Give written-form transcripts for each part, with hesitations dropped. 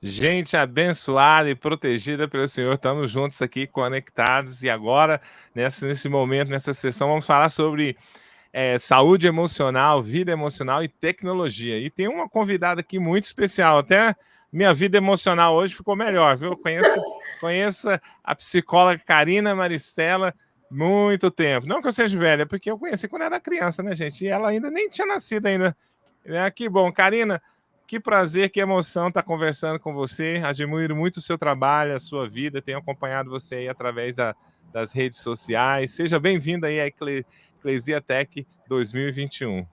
Gente abençoada e protegida pelo Senhor, estamos juntos aqui, conectados, e agora, nesse momento, nessa sessão, vamos falar sobre saúde emocional, vida emocional e tecnologia. E tem uma convidada aqui muito especial, até minha vida emocional hoje ficou melhor, viu? Conheço a psicóloga Karina Maristella, muito tempo. Não que eu seja velha, porque eu conheci quando era criança, né, gente? E ela ainda nem tinha nascido ainda. Que bom. Karina, que prazer, que emoção estar conversando com você. Admiro muito o seu trabalho, a sua vida. Tenho acompanhado você aí através das redes sociais. Seja bem-vinda aí à Eclesia Tech 2021.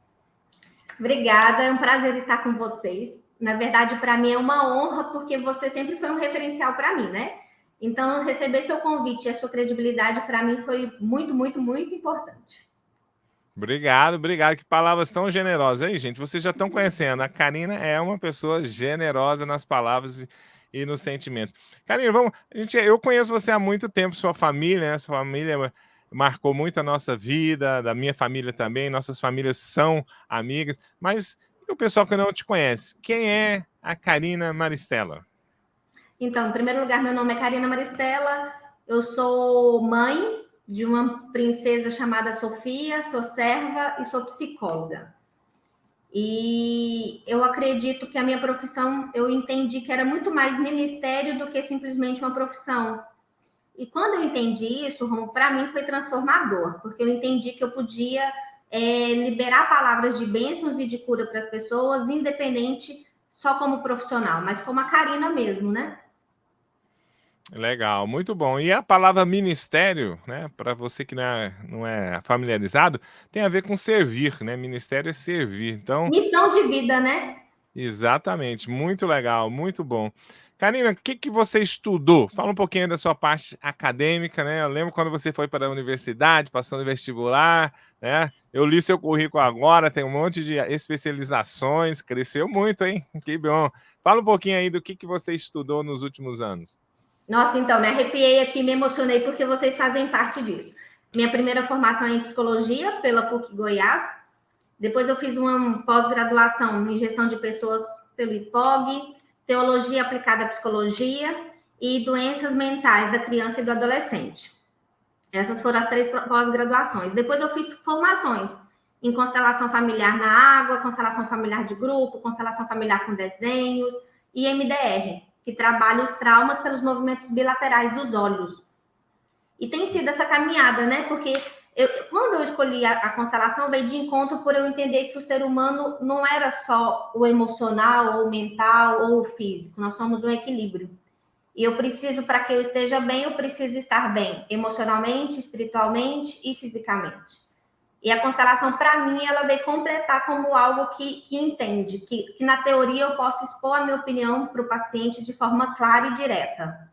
Obrigada, é um prazer estar com vocês. Na verdade, para mim é uma honra, porque você sempre foi um referencial para mim, né? Então, receber seu convite e a sua credibilidade, para mim, foi muito, muito, muito importante. Obrigado. Que palavras tão generosas. Aí, gente, vocês já estão conhecendo. A Karina é uma pessoa generosa nas palavras e nos sentimentos. Karina, eu conheço você há muito tempo, sua família, né? Sua família marcou muito a nossa vida, da minha família também. Nossas famílias são amigas. Mas e o pessoal que não te conhece? Quem é a Karina Maristella? Então, em primeiro lugar, meu nome é Karina Maristella. Eu sou mãe de uma princesa chamada Sofia, sou serva e sou psicóloga. E eu acredito que a minha profissão, eu entendi que era muito mais ministério do que simplesmente uma profissão. E quando eu entendi isso, para mim foi transformador, porque eu entendi que eu podia liberar palavras de bênçãos e de cura para as pessoas, independente só como profissional, mas como a Karina mesmo, né? Legal, muito bom. E a palavra ministério, né, para você que não é familiarizado, tem a ver com servir, né? Ministério é servir. Então, Missão de vida, né? exatamente, muito legal, muito bom. Karina, o que você estudou? Fala um pouquinho da sua parte acadêmica, né? Eu lembro quando você foi para a universidade, passando vestibular, né? Eu li seu currículo agora, tem um monte de especializações, cresceu muito, hein? Que bom. Fala um pouquinho aí do que você estudou nos últimos anos. Nossa, então, me arrepiei aqui, me emocionei porque vocês fazem parte disso. Minha primeira formação é em psicologia pela PUC Goiás. Depois eu fiz uma pós-graduação em gestão de pessoas pelo IPOG, teologia aplicada à psicologia e doenças mentais da criança e do adolescente. Essas foram as 3 pós-graduações. Depois eu fiz formações em constelação familiar na água, constelação familiar de grupo, constelação familiar com desenhos e MDR, que trabalha os traumas pelos movimentos bilaterais dos olhos. E tem sido essa caminhada, né? Porque quando eu escolhi a constelação, veio de encontro por eu entender que o ser humano não era só o emocional, ou o mental, ou o físico. Nós somos um equilíbrio. E eu preciso, para que eu esteja bem, eu preciso estar bem, emocionalmente, espiritualmente e fisicamente. E a constelação, para mim, ela veio completar como algo que entende, que na teoria eu posso expor a minha opinião para o paciente de forma clara e direta.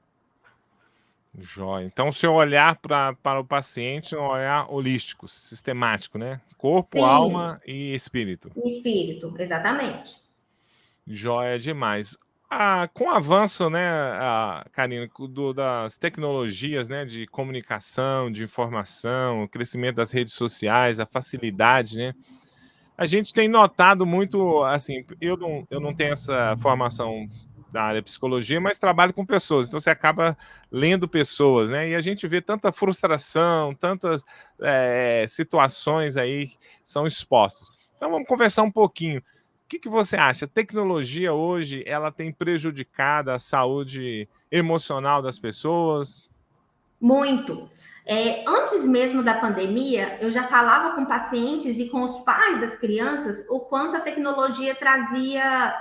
Jóia. Então, o seu olhar para o paciente é um olhar holístico, sistemático, né? Corpo, Sim, alma e espírito. espírito, exatamente. Jóia demais. Com o avanço, né, Karina, das tecnologias, né, de comunicação, de informação, o crescimento das redes sociais, a facilidade, né? A gente tem notado muito, assim, eu não tenho essa formação da área de psicologia, mas trabalho com pessoas, então você acaba lendo pessoas, né? E a gente vê tanta frustração, tantas situações aí que são expostas. Então vamos conversar um pouquinho. O que você acha? A tecnologia hoje, ela tem prejudicado a saúde emocional das pessoas? Muito. Antes mesmo da pandemia, eu já falava com pacientes e com os pais das crianças o quanto a tecnologia trazia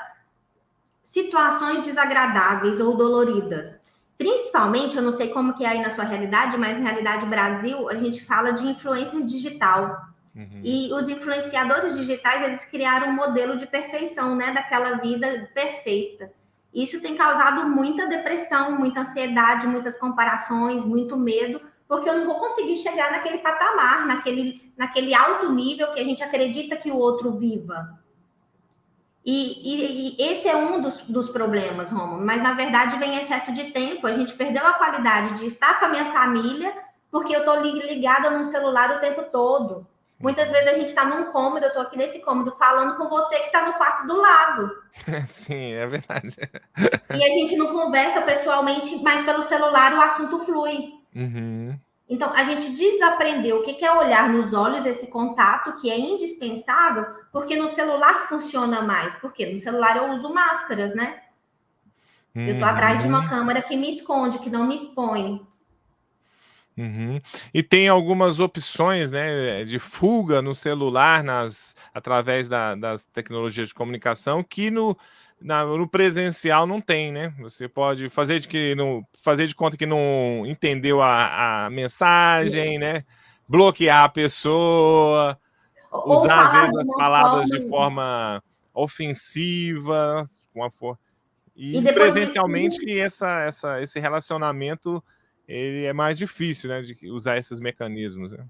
situações desagradáveis ou doloridas. Principalmente, eu não sei como que é aí na sua realidade, mas na realidade Brasil, a gente fala de influência digital. Uhum. E os influenciadores digitais, eles criaram um modelo de perfeição, né, daquela vida perfeita. Isso tem causado muita depressão, muita ansiedade, muitas comparações, muito medo, porque eu não vou conseguir chegar naquele patamar, naquele alto nível que a gente acredita que o outro viva. E esse é um dos problemas, Romulo, mas na verdade vem excesso de tempo. A gente perdeu a qualidade de estar com a minha família porque eu estou ligada no celular o tempo todo. Muitas vezes a gente está num cômodo, eu estou aqui nesse cômodo falando com você que está no quarto do lado. Sim, é verdade. E a gente não conversa pessoalmente, mas pelo celular o assunto flui. Uhum. Então, a gente desaprendeu o que é olhar nos olhos, esse contato que é indispensável, porque no celular funciona mais. Porque no celular eu uso máscaras, né? Eu estou atrás de uma câmera que me esconde, que não me expõe. Uhum. E tem algumas opções, né, de fuga no celular através das tecnologias de comunicação que no presencial não tem, né? Você pode fazer fazer de conta que não entendeu a mensagem, né? Bloquear a pessoa, Ou usar às falar vezes de as uma palavras de forma. forma ofensiva, E e depois disso presencialmente tudo, esse relacionamento ele é mais difícil, né, de usar esses mecanismos, né?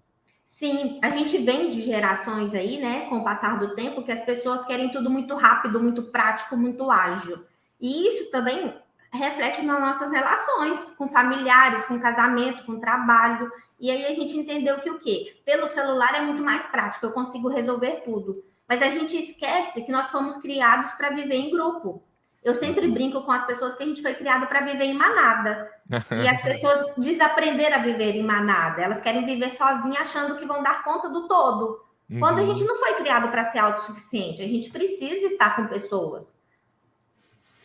sim, a gente vem de gerações aí, né, com o passar do tempo, que as pessoas querem tudo muito rápido, muito prático, muito ágil. E isso também reflete nas nossas relações com familiares, com casamento, com trabalho. E aí a gente entendeu que o quê? Pelo celular é muito mais prático, eu consigo resolver tudo. Mas a gente esquece que nós fomos criados para viver em grupo. Eu sempre Uhum. brinco com as pessoas que a gente foi criado para viver em manada. E as pessoas desaprenderam a viver em manada. Elas querem viver sozinhas, achando que vão dar conta do todo. Quando a gente Uhum. não foi criado para ser autossuficiente, a gente precisa estar com pessoas.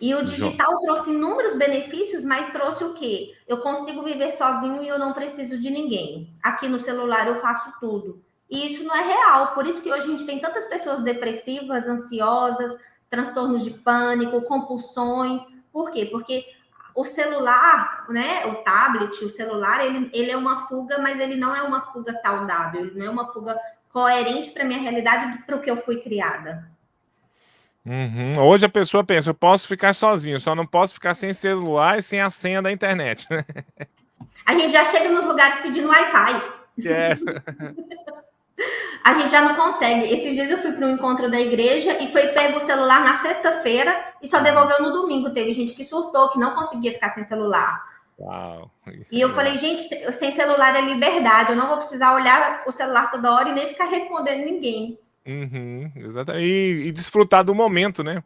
E o Jo- digital trouxe inúmeros benefícios, mas trouxe o quê? Eu consigo viver sozinho e eu não preciso de ninguém. Aqui no celular eu faço tudo. E isso não é real. Por isso que hoje a gente tem tantas pessoas depressivas, ansiosas, transtornos de pânico, compulsões. Por quê? Porque o celular, né, o tablet, o celular, ele é uma fuga, mas ele não é uma fuga saudável, ele não é uma fuga coerente para a minha realidade, para o que eu fui criada. Uhum. Hoje a pessoa pensa, eu posso ficar sozinho, só não posso ficar sem celular e sem a senha da internet, né? A gente já chega nos lugares pedindo Wi-Fi. É. A gente já não consegue. Esses dias eu fui para um encontro da igreja e foi pego o celular na sexta-feira e só devolveu no domingo. Teve gente que surtou, que não conseguia ficar sem celular. Uau. E eu falei, Uau. gente, sem celular é liberdade. Eu não vou precisar olhar o celular toda hora e nem ficar respondendo ninguém. Uhum, exatamente. E desfrutar do momento, né?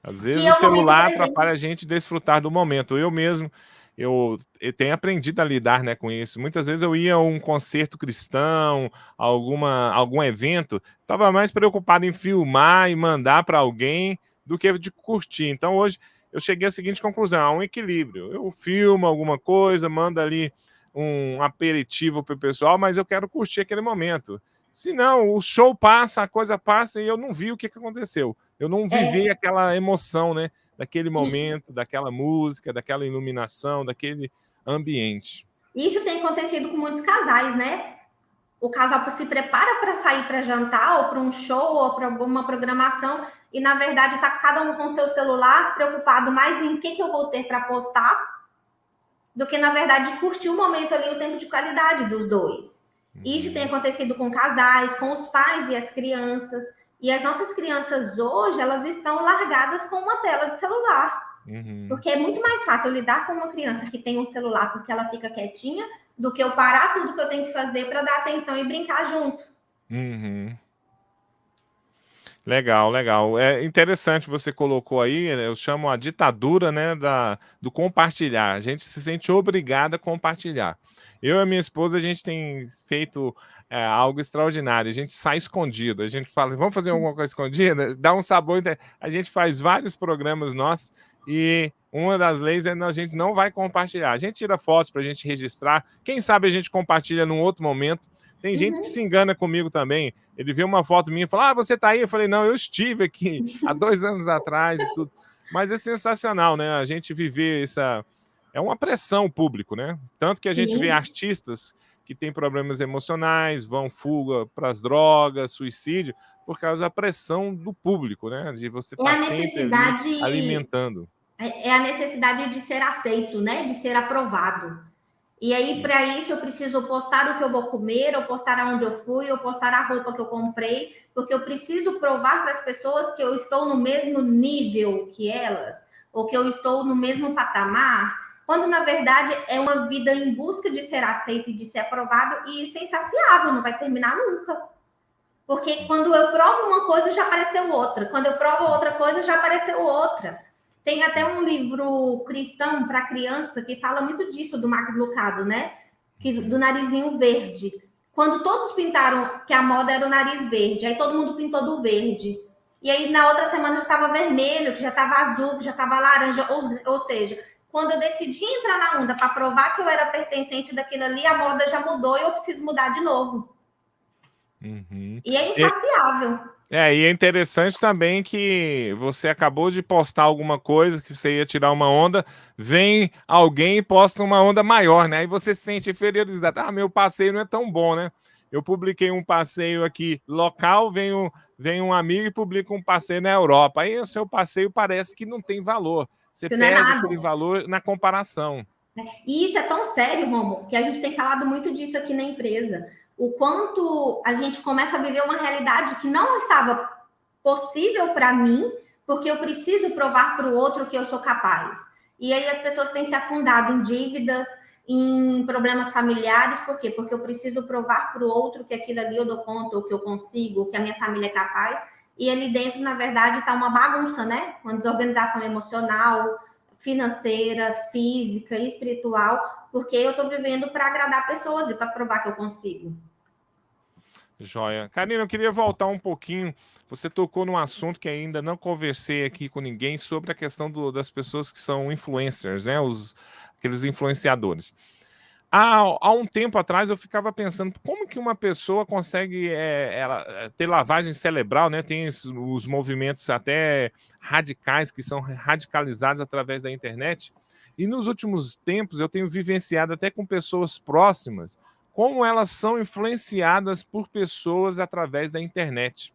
Às vezes Que o é o momento celular atrapalha presente. a gente desfrutar do momento. Eu mesmo, eu tenho aprendido a lidar, né, com isso. Muitas vezes eu ia a um concerto cristão, algum evento, estava mais preocupado em filmar e mandar para alguém do que de curtir. Então hoje eu cheguei à seguinte conclusão: há um equilíbrio. Eu filmo alguma coisa, mando ali um aperitivo para o pessoal, mas eu quero curtir aquele momento. Se não, o show passa, a coisa passa e eu não vi o que aconteceu. Eu não vivi É, aquela emoção, né, daquele e momento, daquela música, daquela iluminação, daquele ambiente. isso tem acontecido com muitos casais, né? O casal se prepara para sair para jantar, ou para um show, ou para alguma programação, e na verdade está cada um com o seu celular, preocupado mais em o que eu vou ter para postar, do que na verdade curtir o momento ali, o tempo de qualidade dos dois. Isso tem Uhum, acontecido com casais, com os pais e as crianças. E as nossas crianças hoje, elas estão largadas com uma tela de celular. uhum, Porque é muito mais fácil eu lidar com uma criança que tem um celular porque ela fica quietinha, do que eu parar tudo que eu tenho que fazer para dar atenção e brincar junto. uhum. Legal, legal. É interessante você colocou aí, né, eu chamo a ditadura, né, do compartilhar. A gente se sente obrigado a compartilhar. Eu e a minha esposa, a gente tem feito algo extraordinário. A gente sai escondido. A gente fala, vamos fazer alguma coisa escondida? Dá um sabor. A gente faz vários programas nossos e uma das leis é a gente não vai compartilhar. A gente tira fotos para a gente registrar. Quem sabe a gente compartilha num outro momento. Tem gente que Uhum. se engana comigo também. Ele vê uma foto minha e fala: Ah, você tá aí? Eu falei: Não, eu estive aqui há 2 anos atrás e tudo. Mas é sensacional, né? A gente viver essa. É uma pressão público, né? Tanto que a gente vê Sim. artistas que têm problemas emocionais, vão fuga para as drogas, suicídio, por causa da pressão do público, né? De você É estar a sempre ali necessidade, alimentando. é a necessidade de ser aceito, né? De ser aprovado. E aí, para isso, eu preciso postar o que eu vou comer, ou postar aonde eu fui, ou postar a roupa que eu comprei, porque eu preciso provar para as pessoas que eu estou no mesmo nível que elas, ou que eu estou no mesmo patamar, quando na verdade é uma vida em busca de ser aceito e de ser aprovado e ser insaciável, não vai terminar nunca. Porque quando eu provo uma coisa, já apareceu outra. Quando eu provo outra coisa, já apareceu outra. Tem até um livro cristão para criança que fala muito disso, do Max Lucado, né? Do narizinho verde. Quando todos pintaram que a moda era o nariz verde, aí todo mundo pintou do verde. E aí na outra semana já estava vermelho, que já estava azul, que já estava laranja. Ou seja, quando eu decidi entrar na onda para provar que eu era pertencente daquilo ali, a moda já mudou e eu preciso mudar de novo. Uhum. E é insaciável. E é interessante também que você acabou de postar alguma coisa que você ia tirar uma onda, vem alguém e posta uma onda maior, né? Aí você se sente inferioridade. Ah, meu passeio não é tão bom, né? Eu publiquei um passeio aqui local, vem um amigo e publica um passeio na Europa. Aí o seu passeio parece que não tem valor. Você Que não é perde nada. aquele valor na comparação. E isso é tão sério, Romo, que a gente tem falado muito disso aqui na empresa. O quanto a gente começa a viver uma realidade que não estava possível para mim, porque eu preciso provar para o outro que eu sou capaz. E aí as pessoas têm se afundado em dívidas, em problemas familiares, por quê? Porque eu preciso provar para o outro que aquilo ali eu dou conta, ou que eu consigo, ou que a minha família é capaz. E ali dentro, na verdade, está uma bagunça, né? Uma desorganização emocional, financeira, física, espiritual, porque eu estou vivendo para agradar pessoas e para provar que eu consigo. Joia. Karina, eu queria voltar um pouquinho. Você tocou num assunto que ainda não conversei aqui com ninguém sobre a questão das pessoas que são influencers, né? Aqueles influenciadores. Há um tempo atrás eu ficava pensando como que uma pessoa consegue ter lavagem cerebral, né? Tem os movimentos até radicais que são radicalizados através da internet. E nos últimos tempos eu tenho vivenciado até com pessoas próximas como elas são influenciadas por pessoas através da internet.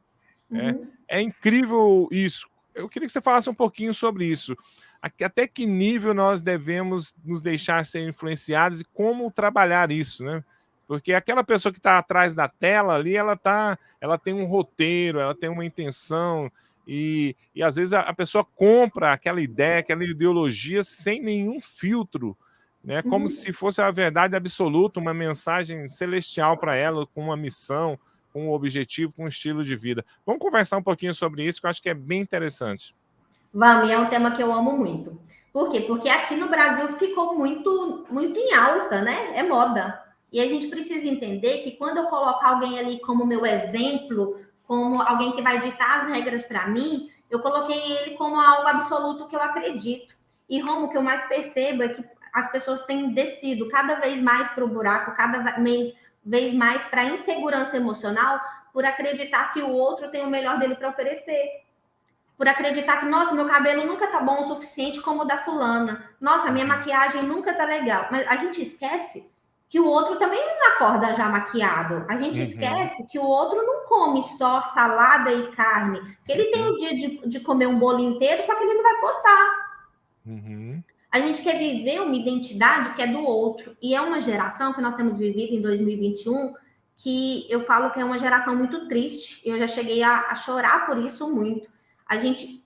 É incrível isso. Eu queria que você falasse um pouquinho sobre isso. Até que nível nós devemos nos deixar ser influenciados e como trabalhar isso, né? Porque aquela pessoa que está atrás da tela ali, ela tem um roteiro, ela tem uma intenção, e às vezes a pessoa compra aquela ideia, aquela ideologia sem nenhum filtro, né? Como se fosse a verdade absoluta, uma mensagem celestial para ela, com uma missão, com um objetivo, com um estilo de vida. Vamos conversar um pouquinho sobre isso, que eu acho que é bem interessante. Vamos, e é um tema que eu amo muito. Por quê? Porque aqui no Brasil ficou muito, muito em alta, né? É moda. E a gente precisa entender que quando eu coloco alguém ali como meu exemplo, como alguém que vai ditar as regras para mim, eu coloquei ele como algo absoluto que eu acredito. E Romo, o que eu mais percebo é que as pessoas têm descido cada vez mais para o buraco, cada vez mais para a insegurança emocional, por acreditar que o outro tem o melhor dele para oferecer, por acreditar que, nossa, meu cabelo nunca tá bom o suficiente como o da fulana. Nossa, a minha maquiagem nunca tá legal. Mas a gente esquece que o outro também não acorda já maquiado. A gente esquece que o outro não come só salada e carne. Que ele tem o dia de comer um bolo inteiro, só que ele não vai postar. A gente quer viver uma identidade que é do outro. E é uma geração que nós temos vivido em 2021 que eu falo que é uma geração muito triste. Eu já cheguei a chorar por isso muito. A gente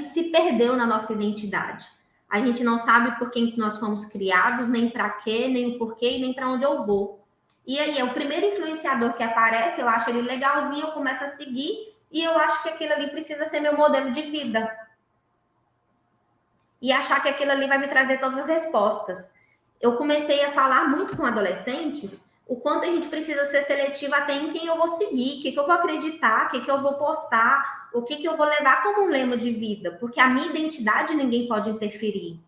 se perdeu na nossa identidade. A gente não sabe por quem nós fomos criados, nem para quê, nem o porquê, nem para onde eu vou. E aí, é o primeiro influenciador que aparece, eu acho ele legalzinho, eu começo a seguir, e eu acho que aquele ali precisa ser meu modelo de vida. E achar que aquilo ali vai me trazer todas as respostas. Eu comecei a falar muito com adolescentes o quanto a gente precisa ser seletivo até em quem eu vou seguir, o que eu vou acreditar, o que eu vou postar, o que eu vou levar como um lema de vida, porque a minha identidade ninguém pode interferir.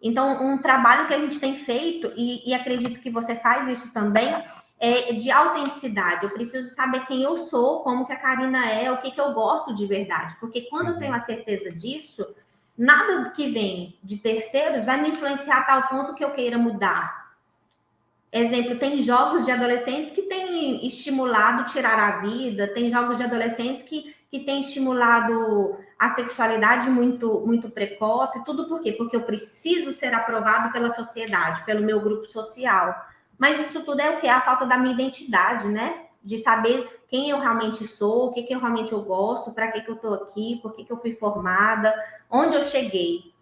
Então, um trabalho que a gente tem feito, e acredito que você faz isso também, é de autenticidade. Eu preciso saber quem eu sou, como que a Karina é, o que eu gosto de verdade. Porque quando eu tenho a certeza disso, nada que vem de terceiros vai me influenciar a tal ponto que eu queira mudar. Exemplo, tem jogos de adolescentes que têm estimulado tirar a vida, tem jogos de adolescentes que têm estimulado a sexualidade muito precoce, tudo por quê? Porque eu preciso ser aprovado pela sociedade, pelo meu grupo social. Mas isso tudo é o quê? A falta da minha identidade, né? De saber quem eu realmente sou, o que eu realmente gosto, para que eu estou aqui, por que eu fui formada, onde eu cheguei.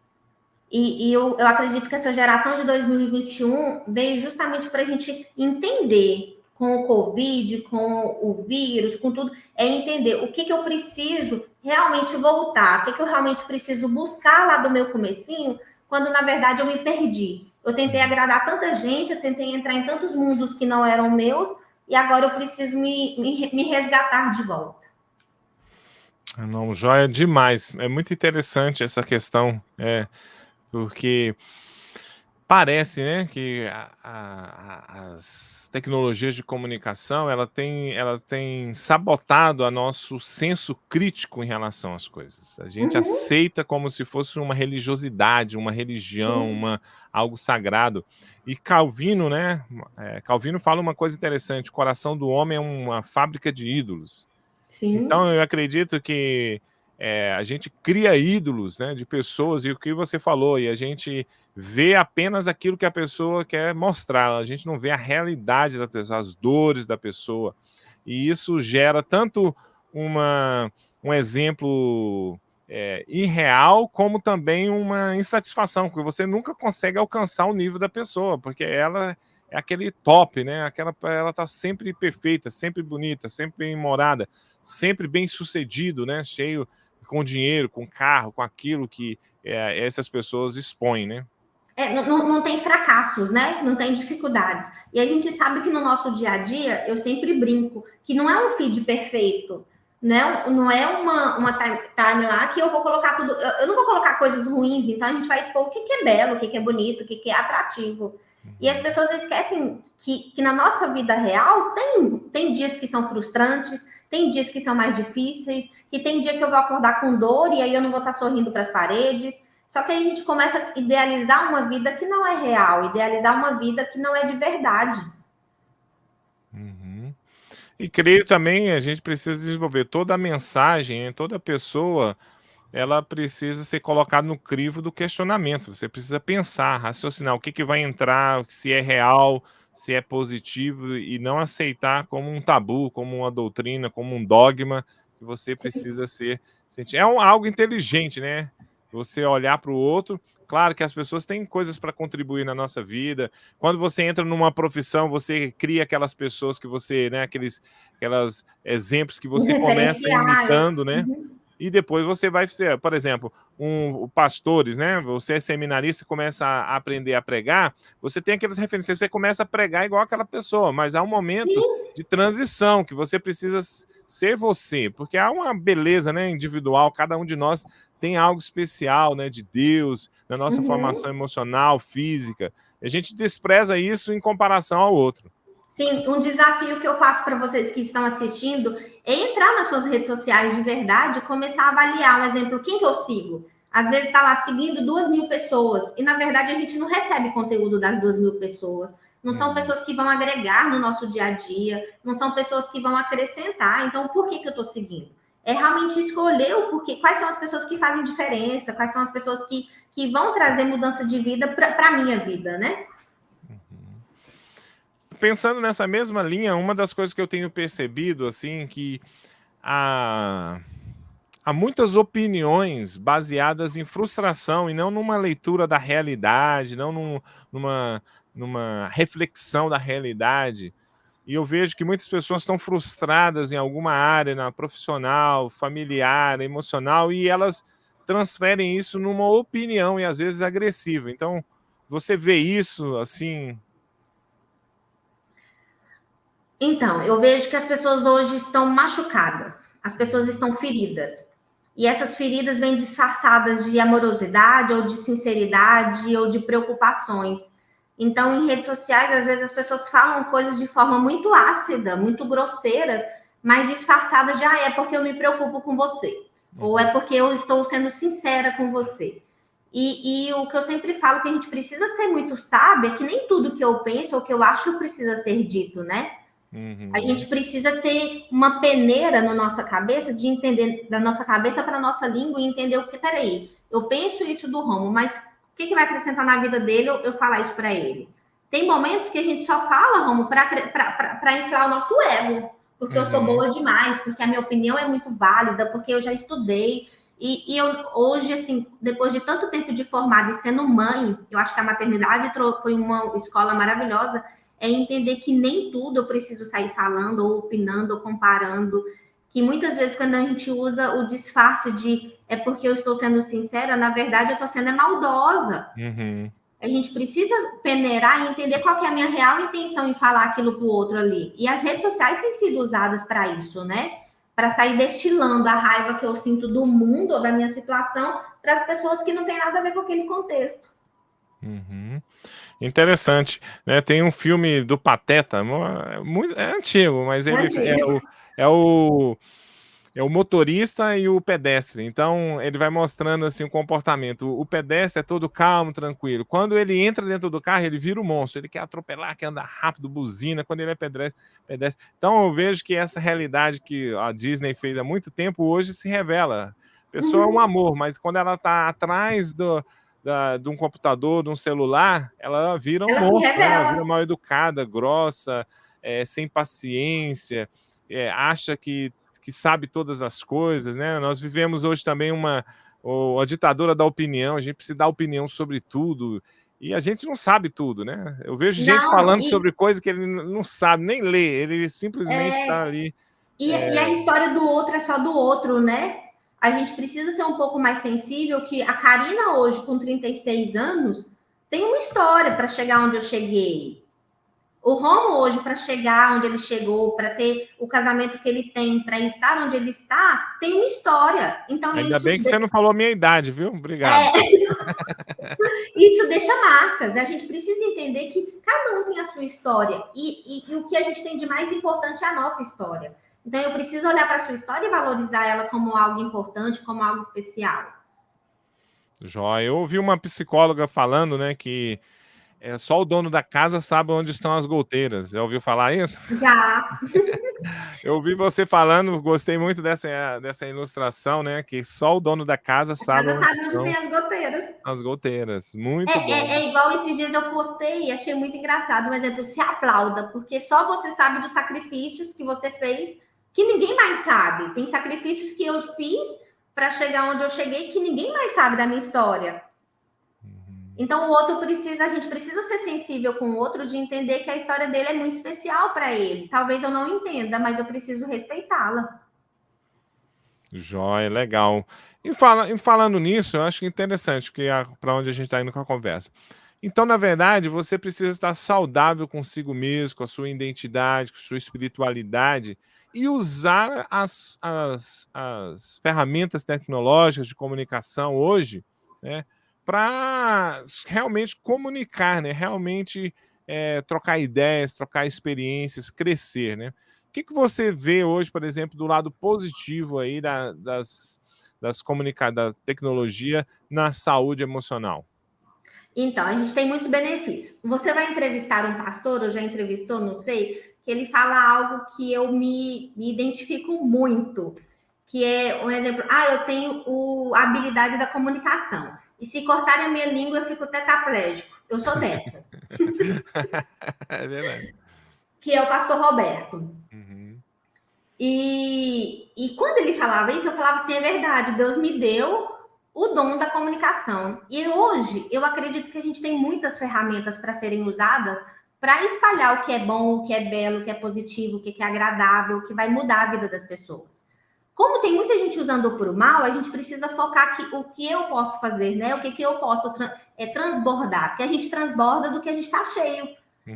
E eu acredito que essa geração de 2021 veio justamente para a gente entender com o Covid, com o vírus, com tudo, é entender o que eu preciso realmente voltar, o que eu realmente preciso buscar lá do meu comecinho, quando na verdade eu me perdi. Eu tentei agradar tanta gente, eu tentei entrar em tantos mundos que não eram meus, e agora eu preciso me resgatar de volta. Não, joia demais. É muito interessante essa questão, porque parece, né, que as tecnologias de comunicação ela tem sabotado a nosso senso crítico em relação às coisas. A gente aceita como se fosse uma religiosidade, uma religião, algo sagrado. E Calvino, né, Calvino fala uma coisa interessante: o coração do homem é uma fábrica de ídolos. Sim. Então eu acredito que a gente cria ídolos, né, de pessoas, e o que você falou, e a gente vê apenas aquilo que a pessoa quer mostrar, a gente não vê a realidade da pessoa, as dores da pessoa, e isso gera tanto um exemplo irreal, como também uma insatisfação, porque você nunca consegue alcançar o nível da pessoa, porque ela é aquele top, né? Ela tá sempre perfeita, sempre bonita, sempre bem-humorada, sempre bem-sucedido, né? Cheio com dinheiro, com carro, com aquilo que essas pessoas expõem, né? Não tem fracassos, né? Não tem dificuldades. E a gente sabe que no nosso dia a dia, eu sempre brinco, que não é um feed perfeito, né? Não é uma time lá que eu vou colocar tudo. Eu não vou colocar coisas ruins, então a gente vai expor o que é belo, o que é bonito, o que é atrativo. E as pessoas esquecem que na nossa vida real tem dias que são frustrantes, tem dias que são mais difíceis, que tem dia que eu vou acordar com dor e aí eu não vou estar sorrindo para as paredes. Só que aí a gente começa a idealizar uma vida que não é real, idealizar uma vida que não é de verdade. E creio também, a gente precisa desenvolver toda a mensagem, toda pessoa, ela precisa ser colocada no crivo do questionamento. Você precisa pensar, raciocinar o que vai entrar, se é real, se é positivo, e não aceitar como um tabu, como uma doutrina, como um dogma que você precisa sentir. Algo inteligente, né? Você olhar para o outro. Claro que as pessoas têm coisas para contribuir na nossa vida. Quando você entra numa profissão, você cria aquelas pessoas que você, né, aqueles exemplos que Os você começa referenciais. imitando, né? E depois você vai ser, por exemplo, pastores, né? Você é seminarista, começa a aprender a pregar, você tem aquelas referências, você começa a pregar igual aquela pessoa, mas há um momento de transição que você precisa ser você, porque há uma beleza, né, individual, cada um de nós tem algo especial, né, de Deus, na nossa formação emocional, física. A gente despreza isso em comparação ao outro. Sim, um desafio que eu faço para vocês que estão assistindo é entrar nas suas redes sociais de verdade e começar a avaliar, um exemplo, quem que eu sigo? Às vezes está lá seguindo 2.000 pessoas e, na verdade, a gente não recebe conteúdo das 2.000 pessoas. Não são pessoas que vão agregar no nosso dia a dia, não são pessoas que vão acrescentar. Então, por que eu estou seguindo? É realmente escolher o porquê, quais são as pessoas que fazem diferença, quais são as pessoas que vão trazer mudança de vida para a minha vida, né? Pensando nessa mesma linha, uma das coisas que eu tenho percebido, assim, que há muitas opiniões baseadas em frustração e não numa leitura da realidade, não numa reflexão da realidade. E eu vejo que muitas pessoas estão frustradas em alguma área, na profissional, familiar, emocional, e elas transferem isso numa opinião e às vezes agressiva. Então, você vê isso assim? Então, eu vejo que as pessoas hoje estão machucadas, as pessoas estão feridas. E essas feridas vêm disfarçadas de amorosidade, ou de sinceridade, ou de preocupações. Então, em redes sociais, às vezes as pessoas falam coisas de forma muito ácida, muito grosseiras, mas disfarçadas de, é porque eu me preocupo com você. Ou é porque eu estou sendo sincera com você. E o que eu sempre falo que a gente precisa ser muito sábio é que nem tudo que eu penso ou que eu acho precisa ser dito, né? A gente precisa ter uma peneira na nossa cabeça, de entender da nossa cabeça para a nossa língua e entender o que, peraí, eu penso isso do Romo, mas o que vai acrescentar na vida dele eu falar isso para ele? Tem momentos que a gente só fala, Romo, para inflar o nosso ego, porque eu sou boa demais, porque a minha opinião é muito válida, porque eu já estudei. E eu, hoje, assim, depois de tanto tempo de formada e sendo mãe, eu acho que a maternidade foi uma escola maravilhosa, é entender que nem tudo eu preciso sair falando, ou opinando, ou comparando, que muitas vezes quando a gente usa o disfarce de é porque eu estou sendo sincera, na verdade eu estou sendo maldosa. A gente precisa peneirar e entender qual que é a minha real intenção em falar aquilo para o outro ali. E as redes sociais têm sido usadas para isso, né? Para sair destilando a raiva que eu sinto do mundo ou da minha situação para as pessoas que não têm nada a ver com aquele contexto. Interessante, né? Tem um filme do Pateta, é antigo, mas ele é o motorista e o pedestre. Então ele vai mostrando assim o comportamento. O pedestre é todo calmo, tranquilo. Quando ele entra dentro do carro, ele vira um monstro. Ele quer atropelar, quer andar rápido, buzina. Quando ele é pedestre. Então eu vejo que essa realidade que a Disney fez há muito tempo hoje se revela. A pessoa é um amor, mas quando ela está atrás de um computador, de um celular, ela vira um monstro, né? Ela vira mal educada, grossa, sem paciência, acha que sabe todas as coisas, né? Nós vivemos hoje também uma ditadura da opinião, a gente precisa dar opinião sobre tudo, e a gente não sabe tudo, né? Eu vejo gente falando sobre coisa que ele não sabe nem ler, ele simplesmente está ali. E a história do outro é só do outro, né? A gente precisa ser um pouco mais sensível, que a Karina hoje, com 36 anos, tem uma história para chegar onde eu cheguei. O Romo hoje, para chegar onde ele chegou, para ter o casamento que ele tem, para estar onde ele está, tem uma história. Então, ainda bem que você não falou a minha idade, viu? Obrigado. Isso deixa marcas. A gente precisa entender que cada um tem a sua história. E o que a gente tem de mais importante é a nossa história. Então, eu preciso olhar para a sua história e valorizar ela como algo importante, como algo especial. Joia. Eu ouvi uma psicóloga falando, né, que só o dono da casa sabe onde estão as goteiras. Já ouviu falar isso? Já. Eu ouvi você falando, gostei muito dessa ilustração, né, que só o dono da casa sabe onde tem as goteiras. As goteiras. Muito bom. É igual esses dias eu postei e achei muito engraçado um exemplo, se aplauda, porque só você sabe dos sacrifícios que você fez, que ninguém mais sabe. Tem sacrifícios que eu fiz para chegar onde eu cheguei que ninguém mais sabe da minha história. Então, o outro a gente precisa ser sensível com o outro, de entender que a história dele é muito especial para ele. Talvez eu não entenda, mas eu preciso respeitá-la. Joia, legal. E falando nisso, eu acho interessante, porque para onde a gente está indo com a conversa. Então, na verdade, você precisa estar saudável consigo mesmo, com a sua identidade, com a sua espiritualidade, e usar as ferramentas tecnológicas de comunicação hoje, né, para realmente comunicar, né, realmente trocar ideias, trocar experiências, crescer, né? O que você vê hoje, por exemplo, do lado positivo aí da tecnologia na saúde emocional? Então, a gente tem muitos benefícios. Você vai entrevistar um pastor, ou já entrevistou, não sei, que ele fala algo que eu me identifico muito, que é um exemplo. Eu tenho a habilidade da comunicação. E se cortarem a minha língua, eu fico tetraplégico. Eu sou dessas. É verdade. Que é o pastor Roberto. E quando ele falava isso, eu falava assim, é verdade, Deus me deu o dom da comunicação. E hoje, eu acredito que a gente tem muitas ferramentas para serem usadas para espalhar o que é bom, o que é belo, o que é positivo, o que é agradável, o que vai mudar a vida das pessoas. Como tem muita gente usando por mal, a gente precisa focar o que eu posso fazer, né? O que eu posso transbordar. Porque a gente transborda do que a gente está cheio.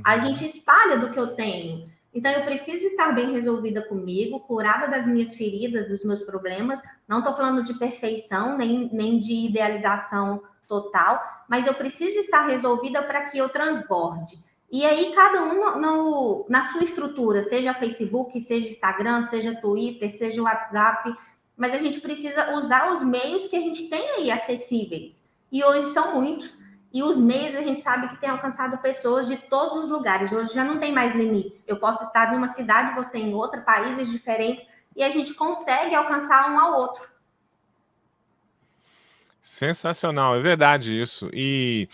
A gente espalha do que eu tenho. Então, eu preciso estar bem resolvida comigo, curada das minhas feridas, dos meus problemas. Não estou falando de perfeição, nem de idealização total, mas eu preciso estar resolvida para que eu transborde. E aí, cada um na sua estrutura, seja Facebook, seja Instagram, seja Twitter, seja WhatsApp, mas a gente precisa usar os meios que a gente tem aí acessíveis. E hoje são muitos. E os meios, a gente sabe que tem alcançado pessoas de todos os lugares. Hoje já não tem mais limites. Eu posso estar numa cidade, você em outra, países diferentes, e a gente consegue alcançar um ao outro. Sensacional, é verdade isso. E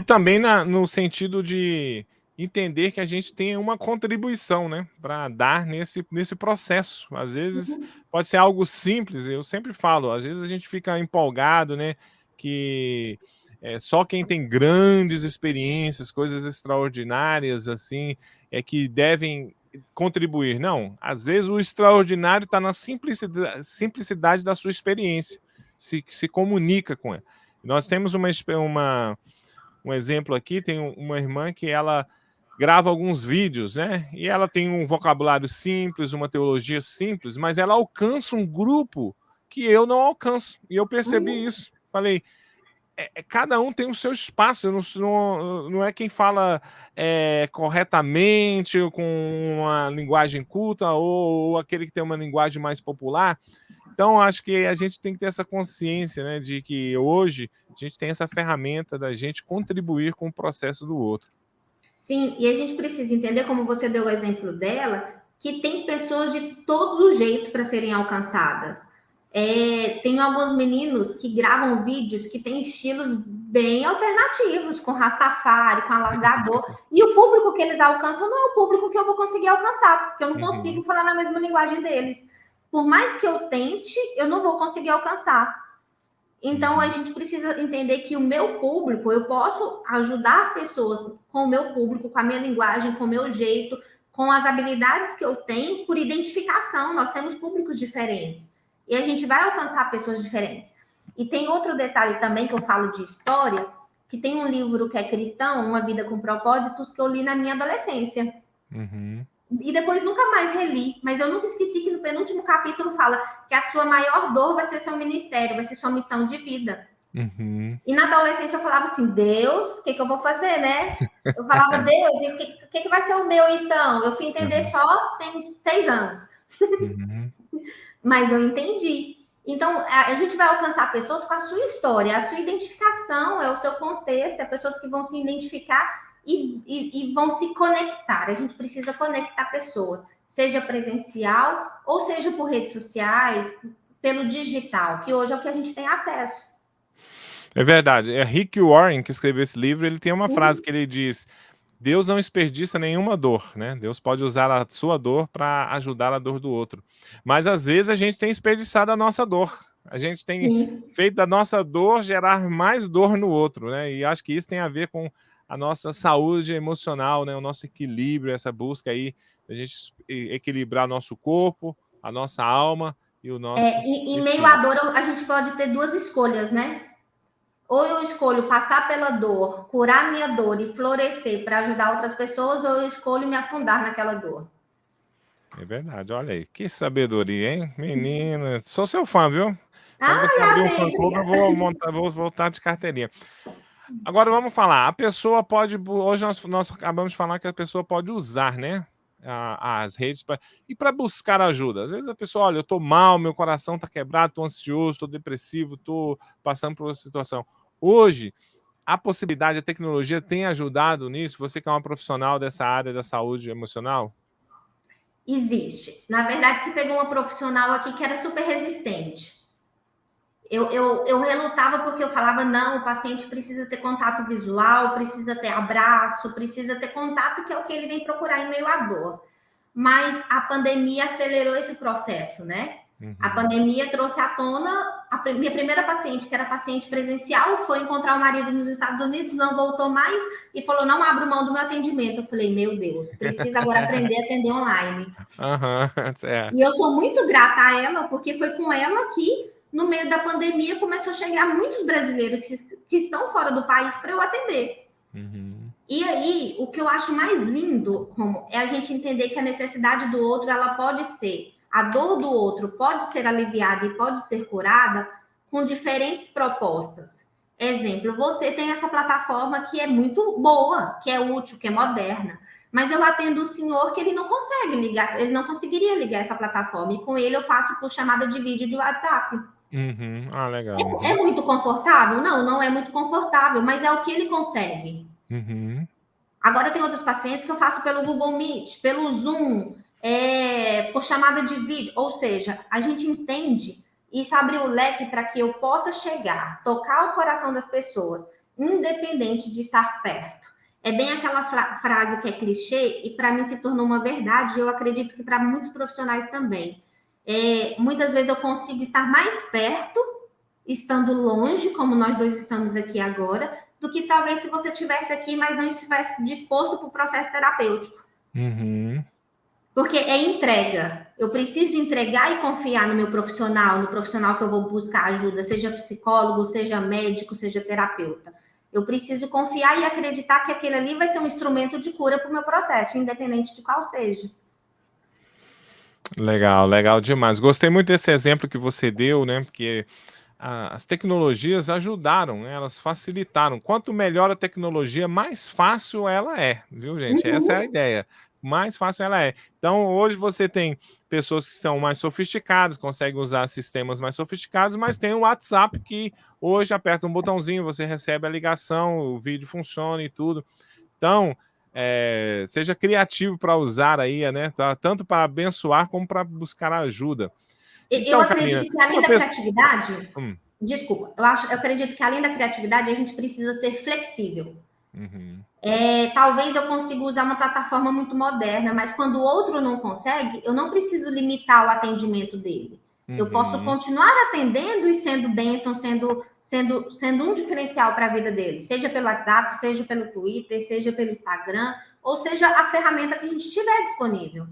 também no sentido de entender que a gente tem uma contribuição, né, para dar nesse processo. Às vezes pode ser algo simples, eu sempre falo, às vezes a gente fica empolgado, né, que só quem tem grandes experiências, coisas extraordinárias, assim, é que devem contribuir. Não, às vezes o extraordinário está na simplicidade da sua experiência. Se comunica com ela. Nós temos um exemplo aqui, tem uma irmã que ela grava alguns vídeos, né? E ela tem um vocabulário simples, uma teologia simples, mas ela alcança um grupo que eu não alcanço. E eu percebi isso. Falei, cada um tem o seu espaço, não é quem fala corretamente, com uma linguagem culta, ou aquele que tem uma linguagem mais popular. Então, acho que a gente tem que ter essa consciência, né, de que hoje a gente tem essa ferramenta da gente contribuir com o processo do outro. Sim, e a gente precisa entender, como você deu o exemplo dela, que tem pessoas de todos os jeitos para serem alcançadas. Tem alguns meninos que gravam vídeos que têm estilos bem alternativos, com Rastafari, com alargador, e o público que eles alcançam não é o público que eu vou conseguir alcançar, porque eu não consigo falar na mesma linguagem deles. Por mais que eu tente, eu não vou conseguir alcançar. Então, a gente precisa entender que o meu público, eu posso ajudar pessoas com o meu público, com a minha linguagem, com o meu jeito, com as habilidades que eu tenho, por identificação. Nós temos públicos diferentes. E a gente vai alcançar pessoas diferentes. E tem outro detalhe também que eu falo de história, que tem um livro que é cristão, Uma Vida com Propósitos, que eu li na minha adolescência. E depois nunca mais reli, mas eu nunca esqueci que no penúltimo capítulo fala que a sua maior dor vai ser seu ministério, vai ser sua missão de vida. E na adolescência eu falava assim, Deus, o que eu vou fazer, né? Eu falava, Deus, e o que vai ser o meu então? Eu fui entender só tem 6 anos. Mas eu entendi. Então, a gente vai alcançar pessoas com a sua história, a sua identificação, é o seu contexto, é pessoas que vão se identificar e vão se conectar. A gente precisa conectar pessoas, seja presencial ou seja por redes sociais, pelo digital, que hoje é o que a gente tem acesso. É verdade. É Rick Warren que escreveu esse livro, ele tem uma frase que ele diz: Deus não desperdiça nenhuma dor, né? Deus pode usar a sua dor para ajudar a dor do outro. Mas às vezes a gente tem desperdiçado a nossa dor. A gente tem feito da nossa dor gerar mais dor no outro, né? E acho que isso tem a ver com a nossa saúde emocional, né? O nosso equilíbrio, essa busca aí da gente equilibrar nosso corpo, a nossa alma e o nosso em meio à dor, a gente pode ter duas escolhas, né? Ou eu escolho passar pela dor, curar minha dor e florescer para ajudar outras pessoas, ou eu escolho me afundar naquela dor. É verdade, olha aí, que sabedoria, hein? Menina, sou seu fã, viu? Quando você abrir um amei, fã-clube, eu vou voltar de carteirinha. Agora vamos falar, a pessoa pode, hoje nós acabamos de falar que a pessoa pode usar, né, as redes para buscar ajuda. Às vezes a pessoa, olha, eu tô mal, meu coração tá quebrado, tô ansioso, tô depressivo, tô passando por uma situação. Hoje, a possibilidade, a tecnologia tem ajudado nisso? Você que é uma profissional dessa área da saúde emocional? Existe. Na verdade, você pegou uma profissional aqui que era super resistente. Eu relutava porque eu falava, não, o paciente precisa ter contato visual, precisa ter abraço, precisa ter contato, que é o que ele vem procurar em meio à dor. Mas a pandemia acelerou esse processo, né? A pandemia trouxe à tona minha primeira paciente, que era paciente presencial, foi encontrar o marido nos Estados Unidos, não voltou mais e falou, não abro mão do meu atendimento. Eu falei, meu Deus, precisa agora aprender a atender online. E eu sou muito grata a ela, porque foi com ela que, no meio da pandemia, começou a chegar muitos brasileiros que estão fora do país para eu atender. E aí, o que eu acho mais lindo, Romo, é a gente entender que a necessidade do outro, ela pode ser, a dor do outro pode ser aliviada e pode ser curada com diferentes propostas. Exemplo, você tem essa plataforma que é muito boa, que é útil, que é moderna, mas eu atendo o senhor que ele não consegue ligar, ele não conseguiria ligar essa plataforma, e com ele eu faço por chamada de vídeo de WhatsApp. Uhum. Ah, legal. É muito confortável? Não, não é muito confortável, mas é o que ele consegue. Uhum. Agora tem outros pacientes que eu faço pelo Google Meet, pelo Zoom, por chamada de vídeo. Ou seja, a gente entende, isso abre o leque para que eu possa chegar, tocar o coração das pessoas, independente de estar perto. É bem aquela frase que é clichê e para mim se tornou uma verdade. Eu acredito que para muitos profissionais também. Muitas vezes eu consigo estar mais perto, estando longe, como nós dois estamos aqui agora, do que talvez se você estivesse aqui, mas não estivesse disposto para o processo terapêutico. Uhum. Porque é entrega. Eu preciso entregar e confiar no meu profissional, no profissional que eu vou buscar ajuda, seja psicólogo, seja médico, seja terapeuta. Eu preciso confiar e acreditar que aquele ali vai ser um instrumento de cura para o meu processo, independente de qual seja. Legal, legal demais. Gostei muito desse exemplo que você deu, né? Porque as tecnologias ajudaram, né? Elas facilitaram. Quanto melhor a tecnologia, mais fácil ela é, viu, gente? Essa é a Uhum. ideia. Mais fácil ela é. Então, hoje você tem pessoas que são mais sofisticadas, conseguem usar sistemas mais sofisticados, mas tem o WhatsApp que hoje aperta um botãozinho, você recebe a ligação, o vídeo funciona e tudo. Então, seja criativo para usar aí, né? Tanto para abençoar como para buscar ajuda. Eu Então, Karina, acredito que além uma da pessoa. criatividade, desculpa, eu acredito que além da criatividade a gente precisa ser flexível. Uhum, Talvez eu consiga usar uma plataforma muito moderna, mas quando o outro não consegue, eu não preciso limitar o atendimento dele. Eu posso uhum. continuar atendendo e sendo bênção, sendo um diferencial para a vida dele, seja pelo WhatsApp, seja pelo Twitter, seja pelo Instagram, ou seja a ferramenta que a gente tiver disponível.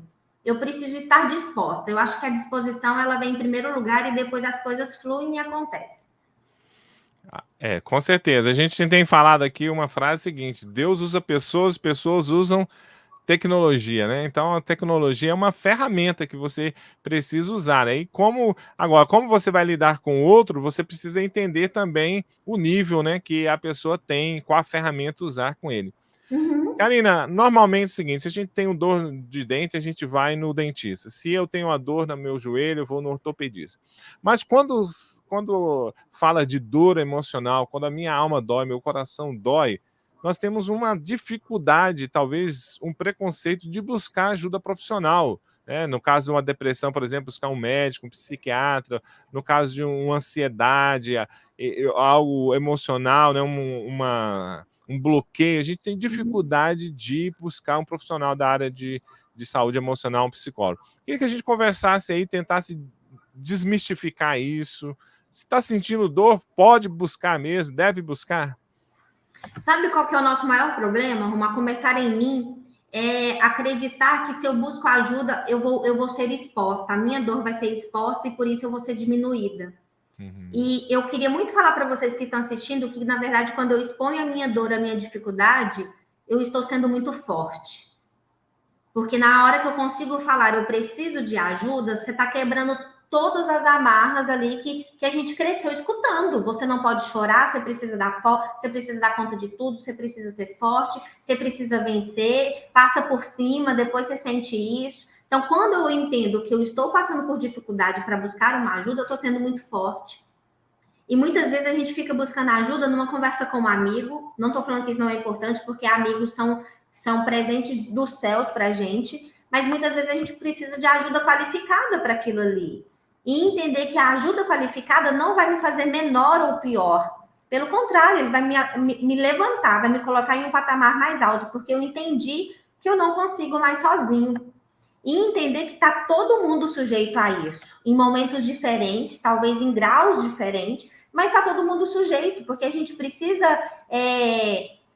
Eu preciso estar disposta. Eu acho que a disposição ela vem em primeiro lugar e depois as coisas fluem e acontecem. Com certeza. A gente tem falado aqui uma frase seguinte: Deus usa pessoas, pessoas usam tecnologia, né? Então a tecnologia é uma ferramenta que você precisa usar, né? E como você vai lidar com o outro, você precisa entender também o nível, né, que a pessoa tem, qual ferramenta usar com ele. Uhum. Karina, normalmente é o seguinte, se a gente tem um dor de dente, a gente vai no dentista. Se eu tenho uma dor no meu joelho, eu vou no ortopedista. Mas quando fala de dor emocional, quando a minha alma dói, meu coração dói, nós temos uma dificuldade, talvez um preconceito de buscar ajuda profissional. Né? No caso de uma depressão, por exemplo, buscar um médico, um psiquiatra. No caso de uma ansiedade, algo emocional, né? Um bloqueio, a gente tem dificuldade de buscar um profissional da área de saúde emocional, um psicólogo. Queria que a gente conversasse aí, tentasse desmistificar isso. Se está sentindo dor, pode buscar mesmo, deve buscar. Sabe qual que é o nosso maior problema, Roma? Começar em mim é acreditar que se eu busco ajuda, eu vou ser exposta. A minha dor vai ser exposta e por isso eu vou ser diminuída. Uhum. E eu queria muito falar para vocês que estão assistindo que, na verdade, quando eu exponho a minha dor, a minha dificuldade, eu estou sendo muito forte. Porque na hora que eu consigo falar, eu preciso de ajuda, você está quebrando todas as amarras ali que a gente cresceu escutando. Você não pode chorar, você precisa dar conta de tudo, você precisa ser forte, você precisa vencer, passa por cima, depois você sente isso. Então, quando eu entendo que eu estou passando por dificuldade para buscar uma ajuda, eu estou sendo muito forte. E muitas vezes a gente fica buscando ajuda numa conversa com um amigo. Não estou falando que isso não é importante, porque amigos são presentes dos céus para a gente, mas muitas vezes a gente precisa de ajuda qualificada para aquilo ali. E entender que a ajuda qualificada não vai me fazer menor ou pior. Pelo contrário, ele vai me levantar, vai me colocar em um patamar mais alto, porque eu entendi que eu não consigo mais sozinho. E entender que está todo mundo sujeito a isso, em momentos diferentes, talvez em graus diferentes, mas está todo mundo sujeito, porque a gente precisa.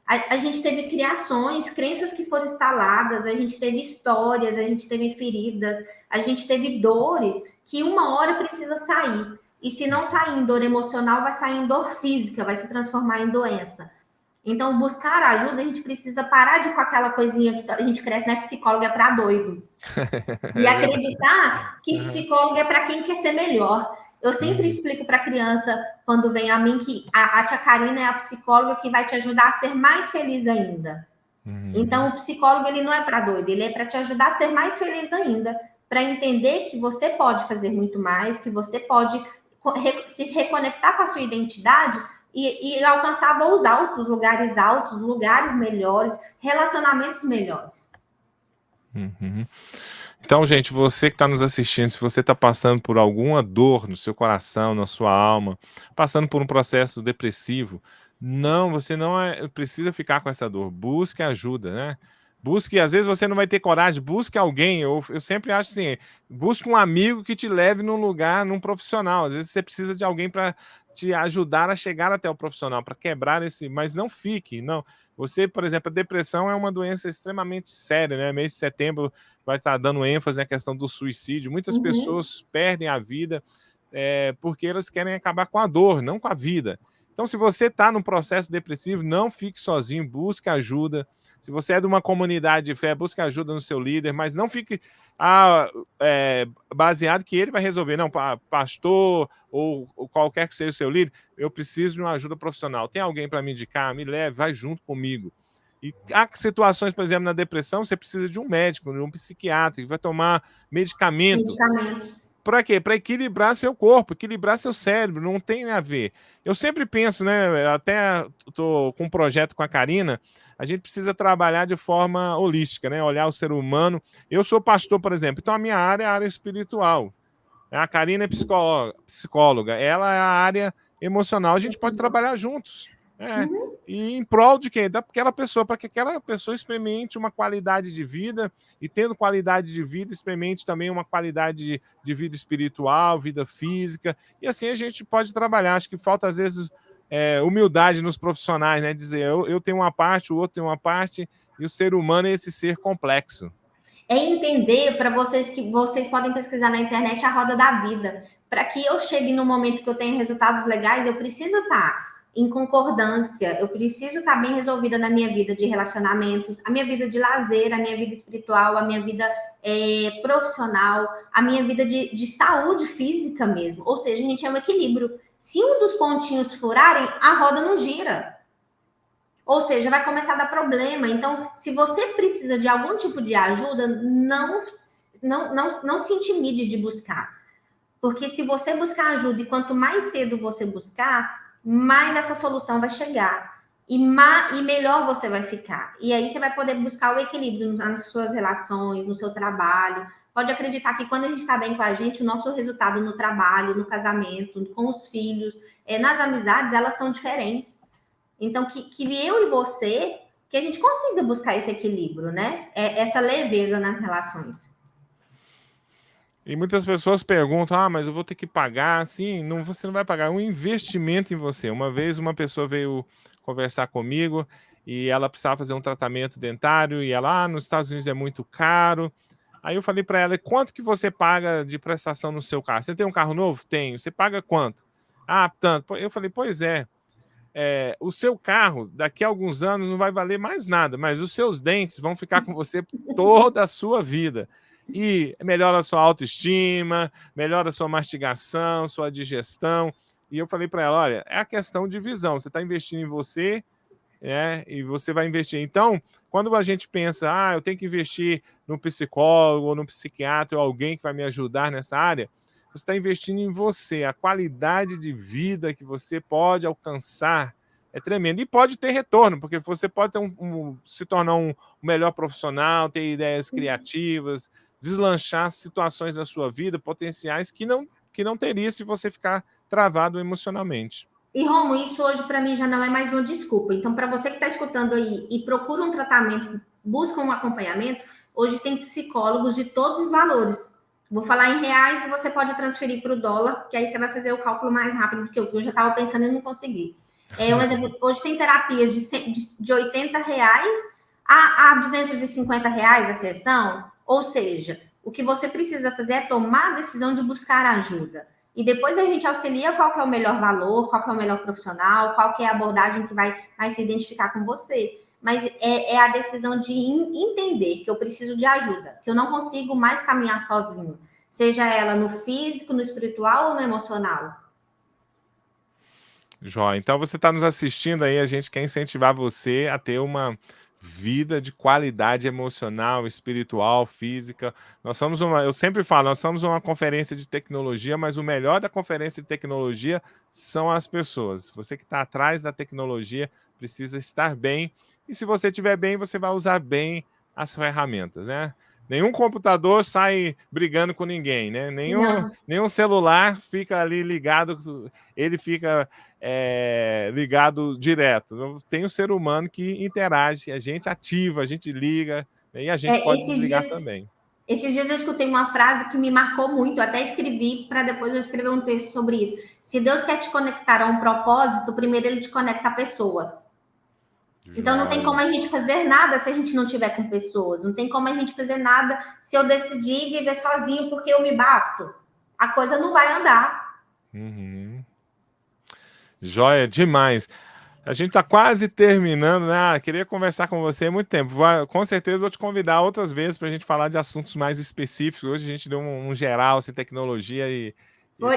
A gente teve criações, crenças que foram instaladas, a gente teve histórias, a gente teve feridas, a gente teve dores que uma hora precisa sair. E se não sair em dor emocional, vai sair em dor física, vai se transformar em doença. Então, buscar ajuda, a gente precisa parar de com aquela coisinha que a gente cresce, né? Psicólogo é para doido. E É verdade. acreditar que Uhum. psicólogo é para quem quer ser melhor. Eu sempre Uhum. explico para a criança, quando vem a mim, que a tia Karina é a psicóloga que vai te ajudar a ser mais feliz ainda. Então, Uhum. o psicólogo, ele não é para doido, ele é para te ajudar a ser mais feliz ainda, para entender que você pode fazer muito mais, que você pode se reconectar com a sua identidade e alcançar voos altos, lugares melhores, relacionamentos melhores. Uhum. Então, gente, você que está nos assistindo, se você está passando por alguma dor no seu coração, na sua alma, passando por um processo depressivo, você não precisa ficar com essa dor. Busque ajuda, né? Busque, às vezes você não vai ter coragem, busque alguém. Eu sempre acho assim, busque um amigo que te leve num lugar, num profissional. Às vezes você precisa de alguém para te ajudar a chegar até o profissional, para quebrar mas não fique, não. Você, por exemplo, a depressão é uma doença extremamente séria, né? Mês de setembro vai estar dando ênfase na questão do suicídio. Muitas pessoas perdem a vida porque elas querem acabar com a dor, não com a vida. Então, se você está num processo depressivo, não fique sozinho, busque ajuda. Se você é de uma comunidade de fé, busque ajuda no seu líder, mas não fique baseado que ele vai resolver. Não, pastor ou qualquer que seja o seu líder, eu preciso de uma ajuda profissional. Tem alguém para me indicar? Me leve, vai junto comigo. E há situações, por exemplo, na depressão, você precisa de um médico, de um psiquiatra, que vai tomar medicamento. Para quê? Para equilibrar seu corpo, equilibrar seu cérebro, não tem a ver. Eu sempre penso, né? Até estou com um projeto com a Karina, a gente precisa trabalhar de forma holística, né? Olhar o ser humano. Eu sou pastor, por exemplo, então a minha área é a área espiritual. A Karina é psicóloga, ela é a área emocional. A gente pode trabalhar juntos. E em prol de quem? Daquela pessoa, para que aquela pessoa experimente uma qualidade de vida e, tendo qualidade de vida, experimente também uma qualidade de vida espiritual, vida física, e assim a gente pode trabalhar. Acho que falta, às vezes, humildade nos profissionais, né? Dizer, eu tenho uma parte, o outro tem uma parte, e o ser humano é esse ser complexo. É entender, para vocês, que vocês podem pesquisar na internet a roda da vida. Para que eu chegue no momento que eu tenho resultados legais, eu preciso estar em concordância, eu preciso estar bem resolvida na minha vida de relacionamentos, a minha vida de lazer, a minha vida espiritual, a minha vida profissional, a minha vida de saúde física mesmo. Ou seja, a gente é um equilíbrio. Se um dos pontinhos furarem, a roda não gira. Ou seja, vai começar a dar problema. Então, se você precisa de algum tipo de ajuda, não se intimide de buscar. Porque se você buscar ajuda e quanto mais cedo você buscar, mais essa solução vai chegar. E melhor você vai ficar. E aí você vai poder buscar o equilíbrio nas suas relações, no seu trabalho. Pode acreditar que quando a gente está bem com a gente, o nosso resultado no trabalho, no casamento, com os filhos, nas amizades, elas são diferentes. Então, que eu e você, que a gente consiga buscar esse equilíbrio, né? Essa leveza nas relações. E muitas pessoas perguntam, mas eu vou ter que pagar? Sim, não, você não vai pagar, é um investimento em você. Uma vez uma pessoa veio conversar comigo e ela precisava fazer um tratamento dentário e ela, nos Estados Unidos é muito caro. Aí eu falei para ela, quanto que você paga de prestação no seu carro? Você tem um carro novo? Tenho. Você paga quanto? Tanto. Eu falei, pois é. O seu carro, daqui a alguns anos, não vai valer mais nada, mas os seus dentes vão ficar com você toda a sua vida. E melhora a sua autoestima, melhora a sua mastigação, sua digestão. E eu falei para ela, olha, é a questão de visão. Você está investindo em você, e você vai investir. Então, quando a gente pensa, eu tenho que investir no psicólogo ou no psiquiatra ou alguém que vai me ajudar nessa área, você está investindo em você. A qualidade de vida que você pode alcançar é tremenda. E pode ter retorno, porque você pode ter se tornar um melhor profissional, ter ideias criativas, deslanchar situações da sua vida, potenciais que não teria se você ficar travado emocionalmente. E, Romo, isso hoje para mim já não é mais uma desculpa. Então, para você que está escutando aí e procura um tratamento, busca um acompanhamento, hoje tem psicólogos de todos os valores. Vou falar em reais e você pode transferir para o dólar, que aí você vai fazer o cálculo mais rápido, porque eu já estava pensando e não consegui. Um exemplo, hoje tem terapias de R$80 a R$250 a sessão, ou seja, o que você precisa fazer é tomar a decisão de buscar ajuda. E depois a gente auxilia qual que é o melhor valor, qual que é o melhor profissional, qual que é a abordagem que vai se identificar com você. Mas é a decisão de entender que eu preciso de ajuda, que eu não consigo mais caminhar sozinho, seja ela no físico, no espiritual ou no emocional. Jó, então você está nos assistindo aí, a gente quer incentivar você a ter uma vida de qualidade emocional, espiritual, física. Eu sempre falo, nós somos uma conferência de tecnologia, mas o melhor da conferência de tecnologia são as pessoas. Você que está atrás da tecnologia precisa estar bem, e se você estiver bem, você vai usar bem as ferramentas, né? Nenhum computador sai brigando com ninguém, né? Nenhum celular fica ali ligado, ele fica ligado direto. Tem o ser humano que interage, a gente ativa, a gente liga, e a gente pode desligar também. Esses dias eu escutei uma frase que me marcou muito, eu até escrevi para depois eu escrever um texto sobre isso. Se Deus quer te conectar a um propósito, primeiro ele te conecta a pessoas. Então não tem como a gente fazer nada se a gente não tiver com pessoas. Não tem como a gente fazer nada se eu decidir viver sozinho porque eu me basto. A coisa não vai andar. Joia demais. A gente está quase terminando, né? Queria conversar com você há muito tempo. Com certeza vou te convidar outras vezes para a gente falar de assuntos mais específicos. Hoje a gente deu um geral, assim, tecnologia e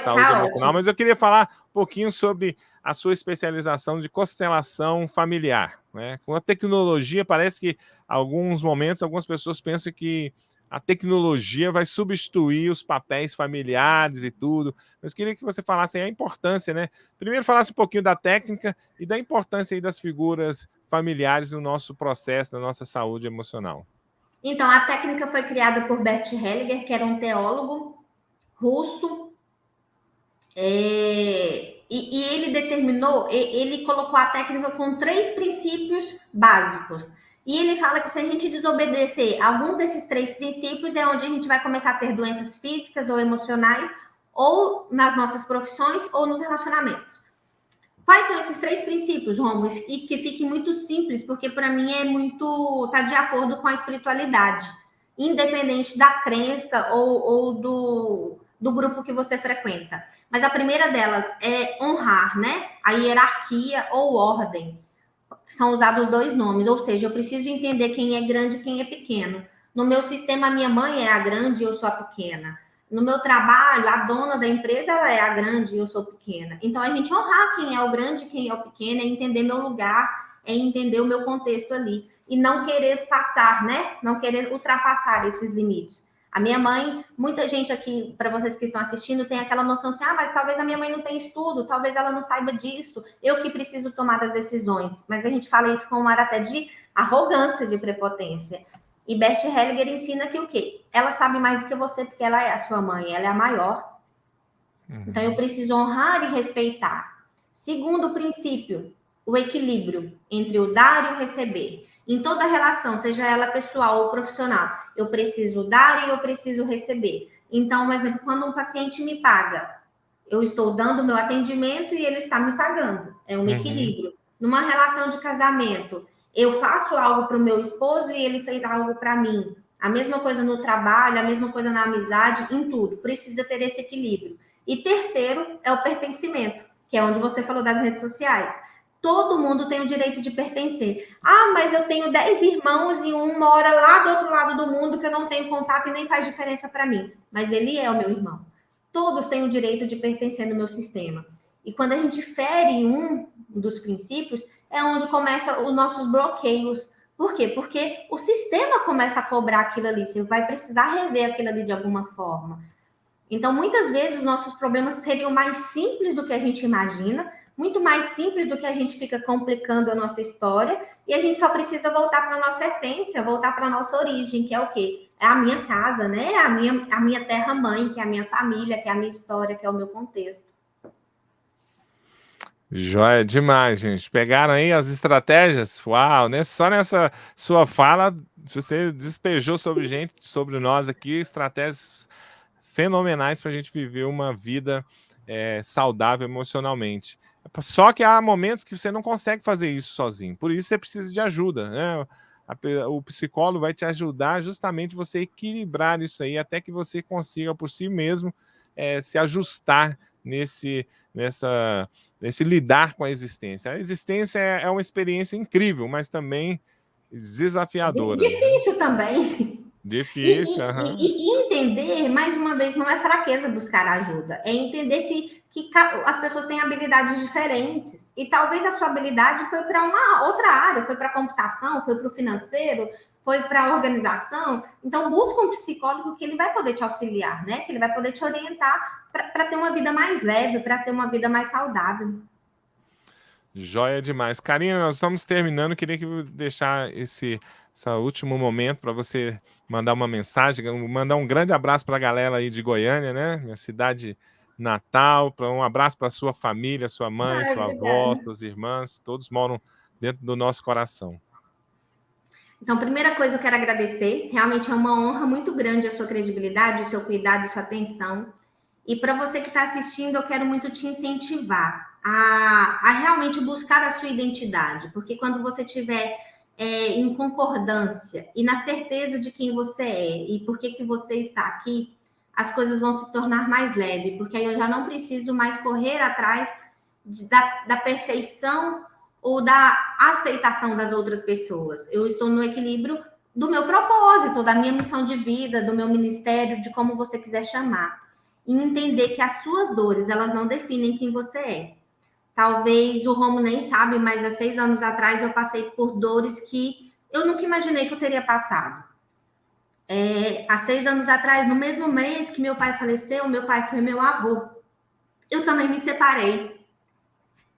saúde emocional, mas eu queria falar um pouquinho sobre a sua especialização de constelação familiar, né? Com a tecnologia, parece que alguns momentos, algumas pessoas pensam que a tecnologia vai substituir os papéis familiares e tudo. Mas queria que você falasse aí a importância, né? Primeiro falasse um pouquinho da técnica e da importância aí das figuras familiares no nosso processo, na nossa saúde emocional. Então, a técnica foi criada por Bert Hellinger, que era um teólogo russo, e ele determinou, ele colocou a técnica com 3 princípios básicos. E ele fala que se a gente desobedecer algum desses 3 princípios, é onde a gente vai começar a ter doenças físicas ou emocionais, ou nas nossas profissões, ou nos relacionamentos. Quais são esses 3 princípios, Romulo? E que fique muito simples, porque para mim está de acordo com a espiritualidade, independente da crença ou do grupo que você frequenta. Mas a primeira delas é honrar, né? A hierarquia ou ordem. São usados 2 nomes, ou seja, eu preciso entender quem é grande e quem é pequeno. No meu sistema, minha mãe é a grande e eu sou a pequena. No meu trabalho, a dona da empresa ela é a grande e eu sou pequena. Então, a gente honrar quem é o grande e quem é o pequeno, é entender meu lugar, é entender o meu contexto ali. E não querer passar, né? Não querer ultrapassar esses limites. A minha mãe, muita gente aqui, para vocês que estão assistindo, tem aquela noção assim, mas talvez a minha mãe não tenha estudo, talvez ela não saiba disso, eu que preciso tomar as decisões. Mas a gente fala isso com um ar até de arrogância, de prepotência. E Bert Hellinger ensina que o quê? Ela sabe mais do que você, porque ela é a sua mãe, ela é a maior. Então, eu preciso honrar e respeitar. Segundo princípio, o equilíbrio entre o dar e o receber. Em toda relação, seja ela pessoal ou profissional, eu preciso dar e eu preciso receber. Então, por exemplo, quando um paciente me paga, eu estou dando meu atendimento e ele está me pagando. É um equilíbrio. Numa relação de casamento, eu faço algo para o meu esposo e ele fez algo para mim. A mesma coisa no trabalho, a mesma coisa na amizade, em tudo. Precisa ter esse equilíbrio. E terceiro é o pertencimento, que é onde você falou das redes sociais. Todo mundo tem o direito de pertencer. Mas eu tenho 10 irmãos e um mora lá do outro lado do mundo que eu não tenho contato e nem faz diferença para mim. Mas ele é o meu irmão. Todos têm o direito de pertencer no meu sistema. E quando a gente fere um dos princípios, é onde começam os nossos bloqueios. Por quê? Porque o sistema começa a cobrar aquilo ali. Você vai precisar rever aquilo ali de alguma forma. Então, muitas vezes, os nossos problemas seriam mais simples do que a gente imagina, muito mais simples do que a gente fica complicando a nossa história, e a gente só precisa voltar para a nossa essência, voltar para a nossa origem, que é o quê? É a minha casa, né? A minha terra-mãe, que é a minha família, que é a minha história, que é o meu contexto. Joia demais, gente. Pegaram aí as estratégias? Uau, né? Só nessa sua fala, você despejou sobre nós aqui, estratégias fenomenais para a gente viver uma vida saudável emocionalmente. Só que há momentos que você não consegue fazer isso sozinho, por isso você precisa de ajuda, né? O psicólogo vai te ajudar justamente você equilibrar isso aí, até que você consiga por si mesmo se ajustar nesse lidar com a existência. A existência é uma experiência incrível, mas também desafiadora. Difícil, né? Também. Difícil. E entender, mais uma vez, não é fraqueza buscar ajuda, é entender que que as pessoas têm habilidades diferentes. E talvez a sua habilidade foi para uma outra área, foi para a computação, foi para o financeiro, foi para a organização. Então, busca um psicólogo que ele vai poder te auxiliar, né? Que ele vai poder te orientar para ter uma vida mais leve, para ter uma vida mais saudável. Joia demais. Karina, nós estamos terminando. Queria que eu deixar esse último momento para você mandar uma mensagem, mandar um grande abraço para a galera aí de Goiânia, né? Minha cidade natal. Um abraço para sua família, sua mãe, Ai, sua avó, obrigada. suas irmãs. Todos moram dentro do nosso coração. Então, primeira coisa, eu quero agradecer. Realmente é uma honra muito grande a sua credibilidade, o seu cuidado, a sua atenção. E para você que está assistindo, eu quero muito te incentivar a realmente buscar a sua identidade, porque quando você tiver em concordância e na certeza de quem você é e por que você está aqui, as coisas vão se tornar mais leves, porque aí eu já não preciso mais correr atrás da perfeição ou da aceitação das outras pessoas. Eu estou no equilíbrio do meu propósito, da minha missão de vida, do meu ministério, de como você quiser chamar. E entender que as suas dores, elas não definem quem você é. Talvez o Romo nem sabe, mas há 6 anos atrás eu passei por dores que eu nunca imaginei que eu teria passado. Há 6 anos atrás, no mesmo mês que meu pai faleceu, meu pai foi meu avô. Eu também me separei.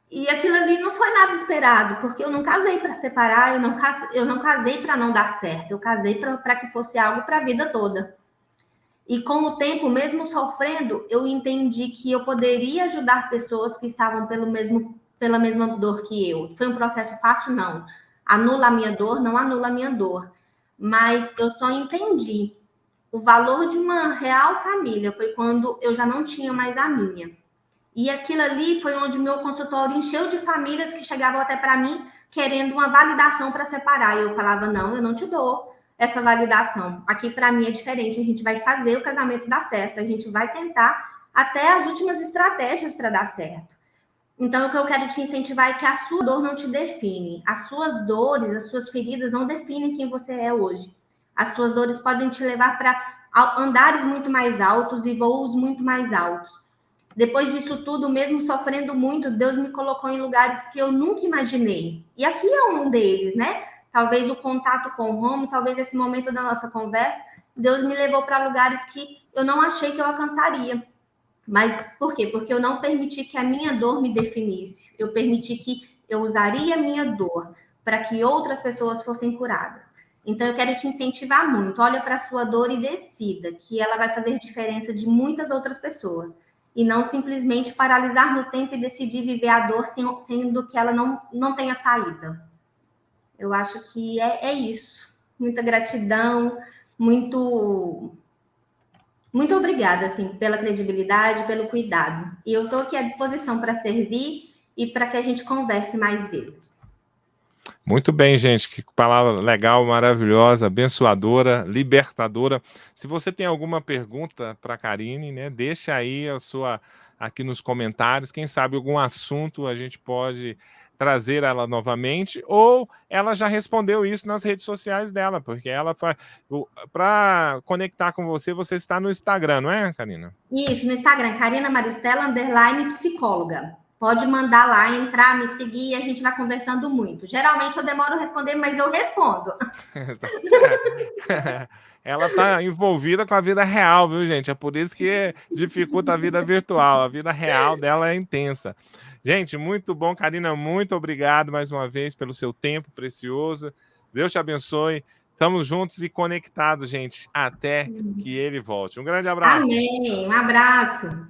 E aquilo ali não foi nada esperado, porque eu não casei para separar, eu não casei para não dar certo, eu casei para que fosse algo para a vida toda. E com o tempo, mesmo sofrendo, eu entendi que eu poderia ajudar pessoas que estavam pela mesma dor que eu. Foi um processo fácil? Não. Anula a minha dor? Não anula a minha dor. Mas eu só entendi o valor de uma real família. Foi quando eu já não tinha mais a minha. E aquilo ali foi onde meu consultório encheu de famílias que chegavam até para mim querendo uma validação para separar. E eu falava, não, eu não te dou essa validação. Aqui para mim é diferente, a gente vai fazer o casamento dar certo, a gente vai tentar até as últimas estratégias para dar certo. Então, o que eu quero te incentivar é que a sua dor não te define. As suas dores, as suas feridas não definem quem você é hoje. As suas dores podem te levar para andares muito mais altos e voos muito mais altos. Depois disso tudo, mesmo sofrendo muito, Deus me colocou em lugares que eu nunca imaginei. E aqui é um deles, né? Talvez o contato com o Romo, talvez esse momento da nossa conversa, Deus me levou para lugares que eu não achei que eu alcançaria. Mas por quê? Porque eu não permiti que a minha dor me definisse. Eu permiti que eu usaria a minha dor para que outras pessoas fossem curadas. Então eu quero te incentivar muito. Olha para a sua dor e decida que ela vai fazer diferença de muitas outras pessoas. E não simplesmente paralisar no tempo e decidir viver a dor sendo que ela não tenha saída. Eu acho que é isso. Muita gratidão, muito obrigada, assim, pela credibilidade, pelo cuidado. E eu estou aqui à disposição para servir e para que a gente converse mais vezes. Muito bem, gente. Que palavra legal, maravilhosa, abençoadora, libertadora. Se você tem alguma pergunta para a Karine, né, deixa aí a sua aqui nos comentários. Quem sabe algum assunto a gente pode trazer ela novamente, ou ela já respondeu isso nas redes sociais dela, porque ela faz. Para conectar com você, você está no Instagram, não é, Karina? Isso, no Instagram, Karina Maristela, _psicóloga. Pode mandar lá, entrar, me seguir e a gente vai conversando muito. Geralmente eu demoro a responder, mas eu respondo. Tá certo. Ela está envolvida com a vida real, viu, gente? É por isso que dificulta a vida virtual. A vida real dela é intensa. Gente, muito bom, Karina. Muito obrigado mais uma vez pelo seu tempo precioso. Deus te abençoe. Estamos juntos e conectados, gente, até que ele volte. Um grande abraço. Amém. Um abraço.